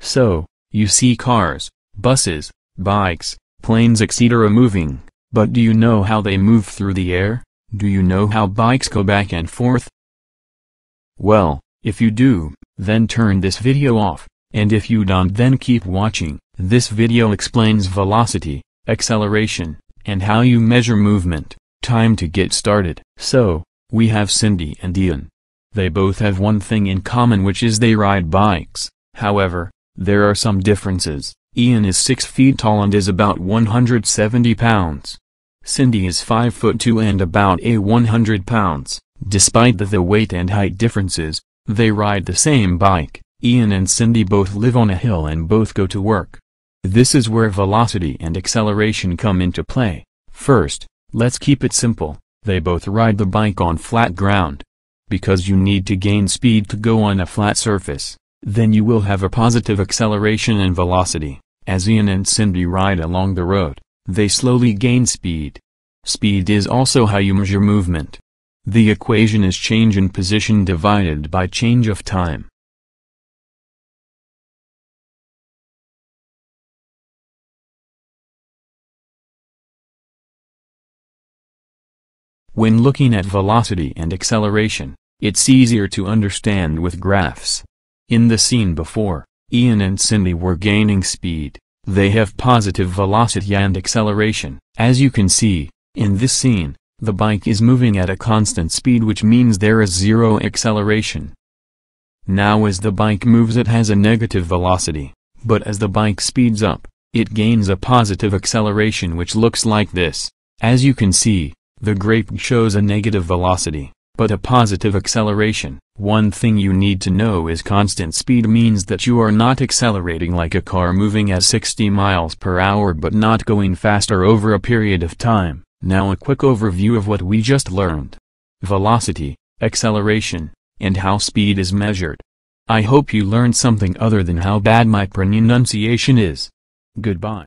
So, you see cars, buses, bikes, planes etc. moving, but do you know how they move through the air? Do you know how bikes go back and forth? Well, if you do, then turn this video off, and if you don't then keep watching. This video explains velocity, acceleration, and how you measure movement. Time to get started. So, we have Cindy and Ian. They both have one thing in common, which is they ride bikes. However, there are some differences. Ian is 6 feet tall and is about 170 pounds. Cindy is 5'2" and about 100 pounds. Despite the weight and height differences, they ride the same bike. Ian and Cindy both live on a hill and both go to work. This is where velocity and acceleration come into play. First, let's keep it simple. They both ride the bike on flat ground. Because you need to gain speed to go on a flat surface, then you will have a positive acceleration and velocity. As Ian and Cindy ride along the road, they slowly gain speed. Speed is also how you measure movement. The equation is change in position divided by change of time. When looking at velocity and acceleration, it's easier to understand with graphs. In the scene before, Ian and Cindy were gaining speed. They have positive velocity and acceleration. As you can see, in this scene, the bike is moving at a constant speed, which means there is zero acceleration. Now as the bike moves it has a negative velocity, but as the bike speeds up, it gains a positive acceleration, which looks like this. As you can see, the graph shows a negative velocity, but a positive acceleration. One thing you need to know is constant speed means that you are not accelerating like a car moving at 60 miles per hour but not going faster over a period of time. Now a quick overview of what we just learned. Velocity, acceleration, and how speed is measured. I hope you learned something other than how bad my pronunciation is. Goodbye.